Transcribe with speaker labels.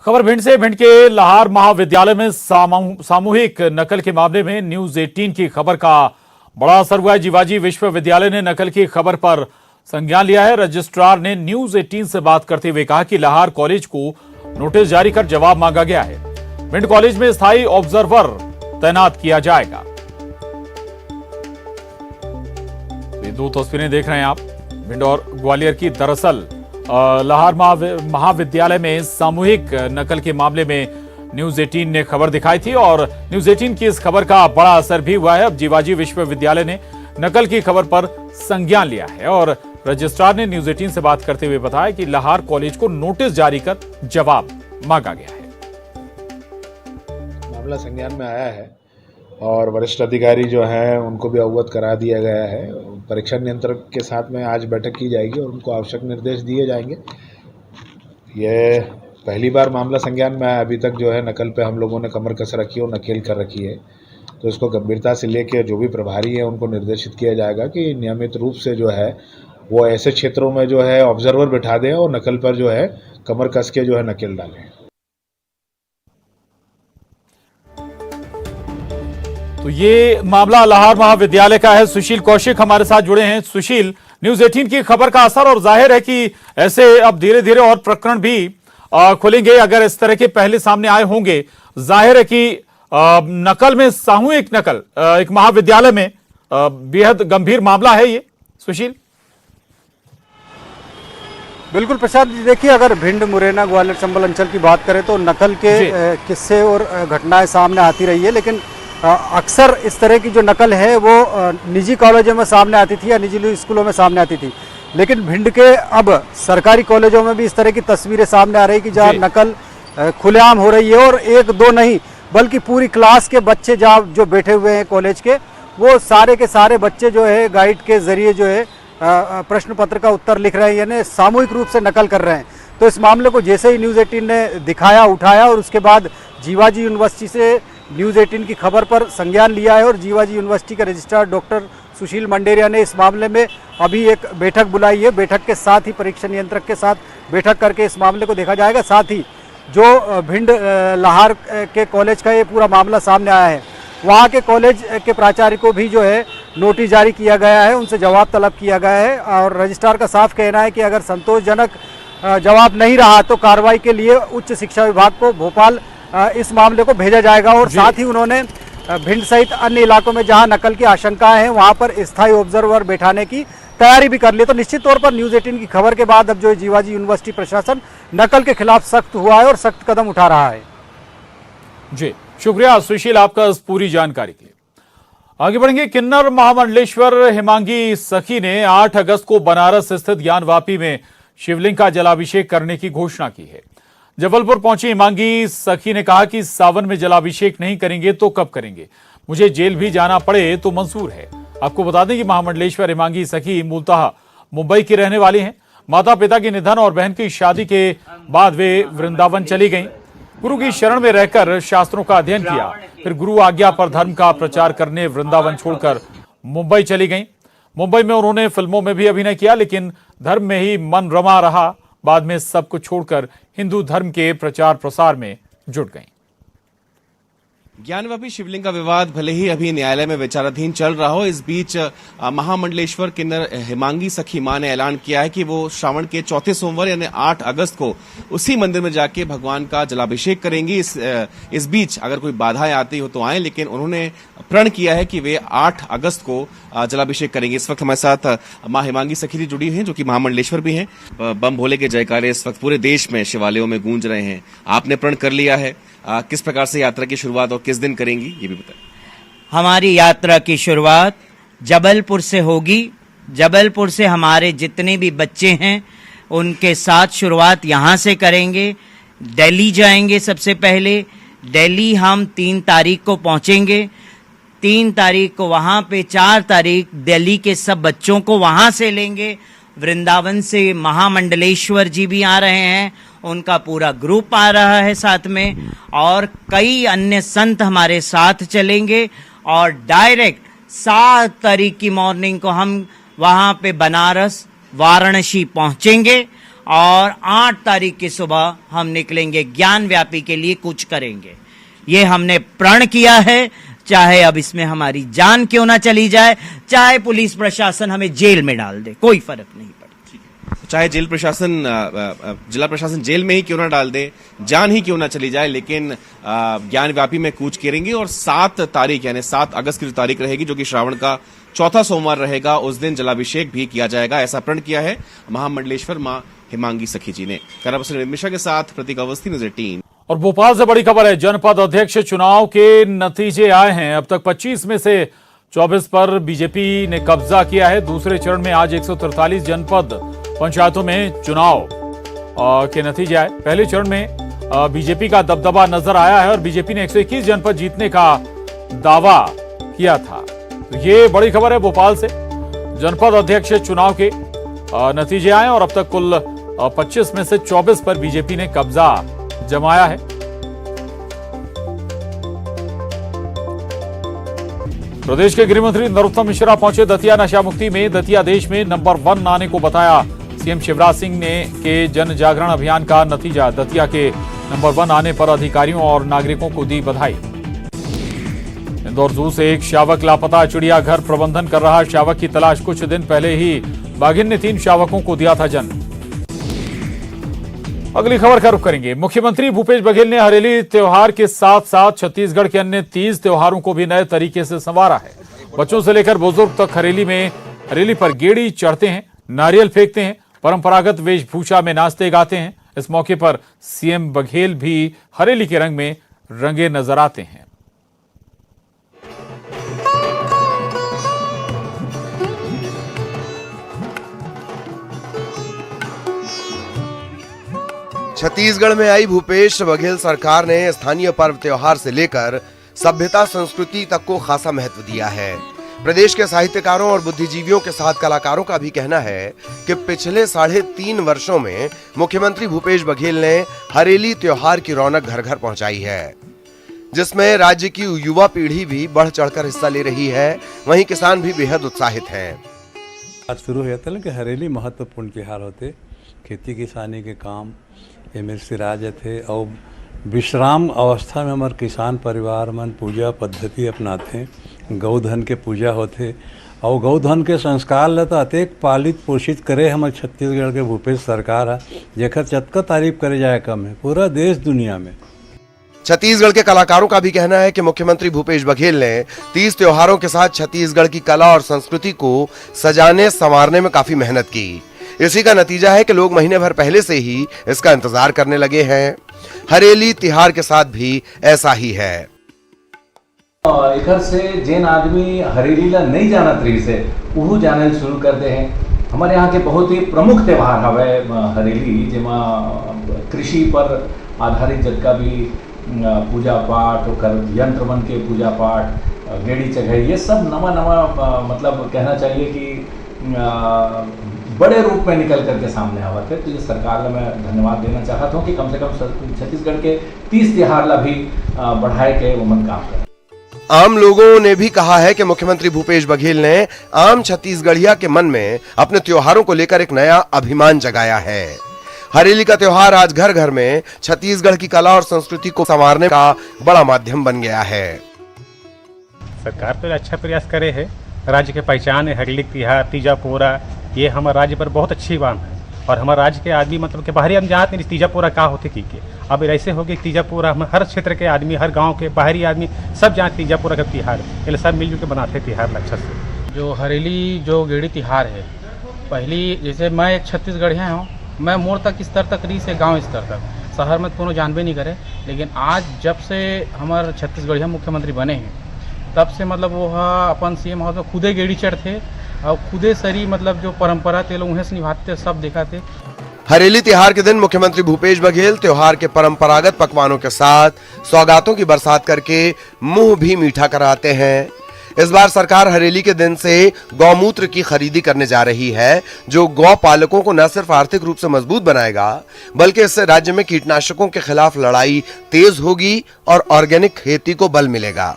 Speaker 1: खबर भिंड से। भिंड के लाहार महाविद्यालय में सामूहिक नकल के मामले में न्यूज 18 की खबर का बड़ा असर हुआ है। जीवाजी विश्वविद्यालय ने नकल की खबर पर संज्ञान लिया है। रजिस्ट्रार ने न्यूज 18 से बात करते हुए कहा कि लाहार कॉलेज को नोटिस जारी कर जवाब मांगा गया है। भिंड कॉलेज में स्थायी ऑब्जर्वर तैनात किया जाएगा। ये दो तस्वीरें देख रहे हैं आप, भिंड और ग्वालियर की। दरअसल लाहार महाविद्यालय में सामूहिक नकल के मामले में न्यूज 18 ने खबर दिखाई थी और न्यूज 18 की इस खबर का बड़ा असर भी हुआ है। अब जीवाजी विश्वविद्यालय ने नकल की खबर पर संज्ञान लिया है और रजिस्ट्रार ने न्यूज 18 से बात करते हुए बताया कि लाहार कॉलेज को नोटिस जारी कर जवाब मांगा गया है।
Speaker 2: मामला संज्ञान में आया है और वरिष्ठ अधिकारी जो है उनको भी अवगत करा दिया गया है। परीक्षा नियंत्रक के साथ में आज बैठक की जाएगी और उनको आवश्यक निर्देश दिए जाएंगे। ये पहली बार मामला संज्ञान में आया। अभी तक जो है नकल पे हम लोगों ने कमर कस रखी है और नकेल कर रखी है, तो इसको गंभीरता से लेकर जो भी प्रभारी है उनको निर्देशित किया जाएगा कि नियमित रूप से जो है वो ऐसे क्षेत्रों में जो है ऑब्जर्वर बिठा दें और नकल पर जो है कमर कस के जो है नकेल डालें।
Speaker 1: तो ये मामला लाहार महाविद्यालय का है। सुशील कौशिक हमारे साथ जुड़े हैं। सुशील, न्यूज 18 की खबर का असर, और जाहिर है कि ऐसे अब धीरे धीरे और प्रकरण भी खुलेंगे अगर इस तरह के पहले सामने आए होंगे। जाहिर है कि नकल में सामूहिक नकल एक महाविद्यालय में बेहद गंभीर मामला है ये। सुशील।
Speaker 3: बिल्कुल प्रशांत जी, देखिए अगर भिंड, मुरैना, ग्वालियर, चंबल अंचल की बात करें तो नकल के किस्से और घटनाएं सामने आती रही है, लेकिन अक्सर इस तरह की जो नकल है वो निजी कॉलेजों में सामने आती थी या निजी स्कूलों में सामने आती थी। लेकिन भिंड के अब सरकारी कॉलेजों में भी इस तरह की तस्वीरें सामने आ रही कि जहाँ नकल खुलेआम हो रही है और एक दो नहीं बल्कि पूरी क्लास के बच्चे जहाँ जो बैठे हुए हैं कॉलेज के, वो सारे के सारे बच्चे जो है गाइड के जरिए जो है प्रश्न पत्र का उत्तर लिख रहे हैं, यानी सामूहिक रूप से नकल कर रहे हैं। तो इस मामले को जैसे ही न्यूज़ 18 ने दिखाया, उठाया और उसके बाद जीवाजी यूनिवर्सिटी से न्यूज़ 18 की खबर पर संज्ञान लिया है और जीवाजी यूनिवर्सिटी के रजिस्ट्रार डॉक्टर सुशील मंडेरिया ने इस मामले में अभी एक बैठक बुलाई है। बैठक के साथ ही परीक्षा नियंत्रक के साथ बैठक करके इस मामले को देखा जाएगा। साथ ही जो भिंड लाहार के कॉलेज का ये पूरा मामला सामने आया है, वहाँ के कॉलेज के प्राचार्य को भी जो है नोटिस जारी किया गया है, उनसे जवाब तलब किया गया है और रजिस्ट्रार का साफ कहना है कि अगर संतोषजनक जवाब नहीं रहा तो कार्रवाई के लिए उच्च शिक्षा विभाग को भोपाल इस मामले को भेजा जाएगा। और साथ ही उन्होंने भिंड सहित अन्य इलाकों में जहां नकल की आशंकाएं हैं वहां पर स्थायी ऑब्जर्वर बैठाने की तैयारी भी कर ली। तो निश्चित तौर पर न्यूज़ 18 की खबर के बाद अब जो जीवाजी यूनिवर्सिटी प्रशासन नकल के खिलाफ सख्त हुआ है और सख्त कदम उठा रहा है।
Speaker 1: जी शुक्रिया सुशील आपका इस पूरी जानकारी के लिए। आगे बढ़ेंगे। किन्नर महामंडलेश्वर हिमांगी सखी ने 8 अगस्त को बनारस स्थित ज्ञानवापी में शिवलिंग का जलाभिषेक करने की घोषणा की है। जबलपुर पहुंची हिमांगी सखी ने कहा कि सावन में जलाभिषेक नहीं करेंगे तो कब करेंगे, मुझे जेल भी जाना पड़े तो मंजूर है। आपको बता दें कि महामंडलेश्वर हिमांगी सखी मूलतः मुंबई की रहने वाली हैं। माता पिता के निधन और बहन की शादी के बाद वे वृंदावन चली गईं। गुरु की शरण में रहकर शास्त्रों का अध्ययन किया, फिर गुरु आज्ञा पर धर्म का प्रचार करने वृंदावन छोड़कर मुंबई चली गईं। मुंबई में उन्होंने फिल्मों में भी अभिनय किया, लेकिन धर्म में ही मन रमा रहा। बाद में सब कुछ छोड़कर हिंदू धर्म के प्रचार प्रसार में जुट गईं।
Speaker 4: ज्ञानवापी शिवलिंग का विवाद भले ही अभी न्यायालय में विचाराधीन चल रहा हो, इस बीच महामंडलेश्वर किन्नर हिमांगी सखी मां ने ऐलान किया है कि वो श्रावण के चौथे सोमवार यानी 8 अगस्त को उसी मंदिर में जाके भगवान का जलाभिषेक करेंगी। इस बीच अगर कोई बाधाएं आती हो तो आए, लेकिन उन्होंने प्रण किया है कि वे 8 अगस्त को जलाभिषेक करेंगे। इस वक्त हमारे साथ मां हिमांगी सखी जी जुड़ी हैं जो कि महामंडलेश्वर भी हैं। बम भोले के जयकारे इस वक्त पूरे देश में शिवालयों में गूंज रहे हैं। आपने प्रण कर लिया है, किस प्रकार से यात्रा की शुरुआत और किस दिन करेंगी ये भी बताएं।
Speaker 5: हमारी यात्रा की शुरुआत जबलपुर से होगी। जबलपुर से हमारे जितने भी बच्चे हैं उनके साथ शुरुआत यहाँ से करेंगे। दिल्ली जाएंगे सबसे पहले। दिल्ली हम 3 तारीख को पहुँचेंगे। 3 तारीख को वहाँ पे 4 तारीख दिल्ली के सब बच्चों को वहाँ से लेंगे। वृंदावन से महामंडलेश्वर जी भी आ रहे हैं, उनका पूरा ग्रुप आ रहा है साथ में, और कई अन्य संत हमारे साथ चलेंगे और डायरेक्ट 7 तारीख की मॉर्निंग को हम वहाँ पे बनारस वाराणसी पहुँचेंगे और 8 तारीख की सुबह हम निकलेंगे ज्ञान व्यापी के लिए, कुछ करेंगे। ये हमने प्रण किया है, चाहे अब इसमें हमारी जान क्यों ना चली जाए, चाहे पुलिस प्रशासन हमें जेल में डाल दे, कोई फर्क नहीं पड़ता।
Speaker 4: चाहे जिला प्रशासन जेल में ही क्यों ना डाल दे, जान ही क्यों ना चली जाए, लेकिन ज्ञान व्यापी में कूच करेंगे। और 7 तारीख यानी 7 अगस्त की जो तारीख रहेगी, जो कि श्रावण का चौथा सोमवार रहेगा, उस दिन जलाभिषेक भी किया जाएगा। ऐसा प्रण किया है महामंडलेश्वर मां हिमांगी सखी जी ने। कैमरा पर्सन मिश्रा के साथ प्रतीक अवस्थी, न्यूज़ 18।
Speaker 1: और भोपाल से बड़ी खबर है, जनपद अध्यक्ष चुनाव के नतीजे आए हैं। अब तक 25 में से 24 पर बीजेपी ने कब्जा किया है। दूसरे चरण में आज 143 जनपद पंचायतों में चुनाव के नतीजे आए। पहले चरण में बीजेपी का दबदबा नजर आया है और बीजेपी ने 121 जनपद जीतने का दावा किया था। तो ये बड़ी खबर है भोपाल से, जनपद अध्यक्ष चुनाव के नतीजे आए और अब तक कुल 25 में से 24 पर बीजेपी ने कब्जा जमाया है। प्रदेश के गृह मंत्री नरोत्तम मिश्रा पहुंचे दतिया नशा मुक्ति में। दतिया देश में नंबर 1 आने को बताया सीएम शिवराज सिंह ने के जन जागरण अभियान का नतीजा। दतिया के नंबर 1 आने पर अधिकारियों और नागरिकों को दी बधाई। इंदौर जू से एक शावक लापता, चिड़ियाघर प्रबंधन कर रहा शावक की तलाश। कुछ दिन पहले ही बाघिन ने 3 शावकों को दिया था जन्म। अगली खबर का रुख करेंगे। मुख्यमंत्री भूपेश बघेल ने हरेली त्योहार के साथ साथ छत्तीसगढ़ के अन्य 30 त्योहारों को भी नए तरीके से संवारा है। बच्चों से लेकर बुजुर्ग तक हरेली पर गेड़ी चढ़ते हैं, नारियल फेंकते हैं, परंपरागत वेशभूषा में नाचते गाते हैं। इस मौके पर सीएम बघेल भी हरेली के रंग में रंगे नजर आते हैं।
Speaker 6: छत्तीसगढ़ में आई भूपेश बघेल सरकार ने स्थानीय पर्व त्योहार से लेकर सभ्यता संस्कृति तक को खासा महत्व दिया है। प्रदेश के साहित्यकारों और बुद्धिजीवियों के साथ कलाकारों का भी कहना है कि पिछले 3.5 वर्षों में मुख्यमंत्री भूपेश बघेल ने हरेली त्योहार की रौनक घर घर पहुंचाई है, जिसमें राज्य की युवा पीढ़ी भी बढ़ चढ़कर हिस्सा ले रही है। वहीं किसान भी बेहद उत्साहित हैं।
Speaker 7: आज शुरू हो जाता है कि हरेली महत्वपूर्ण त्योहार होते, खेती किसानी के काम एमें सिराज थे और विश्राम अवस्था में हमारे किसान परिवार मन पूजा पद्धति अपनाते, गौधन के पूजा होते और गौधन के संस्कार ल तो अतेक पालित पोषित करे हमारे छत्तीसगढ़ के भूपेश सरकार है, जेकर जतका तारीफ करे जाए कम है पूरा देश दुनिया में।
Speaker 6: छत्तीसगढ़ के कलाकारों का भी कहना है कि मुख्यमंत्री भूपेश बघेल ने 30 त्योहारों के साथ छत्तीसगढ़ की कला और संस्कृति को सजाने संवारने में काफी मेहनत की। इसी का नतीजा है कि लोग महीने भर पहले से ही इसका इंतजार करने लगे हैं। हरेली तिहार के साथ भी ऐसा ही है।
Speaker 8: इधर से जिन आदमी हरेली ला नहीं जानत रही से वो जाने शुरू कर दे हैं। हमारे यहाँ के बहुत ही प्रमुख त्योहार हवे हरेली, जेमा कृषि पर आधारित जितना भी पूजा पाठ और यंत्र मन के पूजा पाठ, गेड़ी चढ़ाई, ये सब नवा मतलब कहना चाहिए कि बड़े रूप में निकल करके सामने आवा थे। तो ये सरकार को मैं धन्यवाद देना चाहता हूँ कि कम से कम छत्तीसगढ़ के 30 त्योहार ला भी बढ़ाए के उमन काम करें।
Speaker 6: आम लोगों ने भी कहा है कि मुख्यमंत्री भूपेश बघेल ने आम छत्तीसगढ़िया के मन में अपने त्योहारों को लेकर एक नया अभिमान जगाया है। हरेली का त्योहार आज घर घर में छत्तीसगढ़ की कला और संस्कृति को संवारने का बड़ा माध्यम बन गया है।
Speaker 9: सरकार तो अच्छा प्रयास करे है, राज्य के पहचान है हरेली त्योहार, तीजा पोरा, ये हमारे राज्य पर बहुत अच्छी बात है। और हमारे राज्य के आदमी मतलब कि बाहरी हम जानते नहीं तीजा पूरा क्या होते की अब ऐसे हो गए तीजा पूरा हम हर क्षेत्र के आदमी, हर गांव के बाहरी आदमी सब जानते तीजा पूरा का तिहार, ये सब मिलजुल के बनाते तिहार अच्छा से।
Speaker 10: जो हरेली जो गेड़ी तिहार है, पहली जैसे मैं एक छत्तीसगढ़िया हूँ, मैं मोड़ तक स्तर तक रही से गाँव स्तर तक, शहर में कोनो जानबे नहीं करे। लेकिन आज जब से हमारे छत्तीसगढ़िया मुख्यमंत्री बने हैं तब से मतलब वो अपन सीएम हाउस में खुदे गेड़ी चढ़ते और खुदे सरी मतलब जो परंपरा थे लोग उन्हें से निभाते सब देखा थे।
Speaker 6: हरेली त्योहार के दिन मुख्यमंत्री भूपेश बघेल त्योहार के परंपरागत पकवानों के साथ सौगातों की बरसात करके मुंह भी मीठा कराते हैं। इस बार सरकार हरेली के दिन से गौमूत्र की खरीदी करने जा रही है, जो गौ पालकों को न सिर्फ आर्थिक रूप से मजबूत बनाएगा बल्कि इससे राज्य में कीटनाशकों के खिलाफ लड़ाई तेज होगी और ऑर्गेनिक खेती को बल मिलेगा।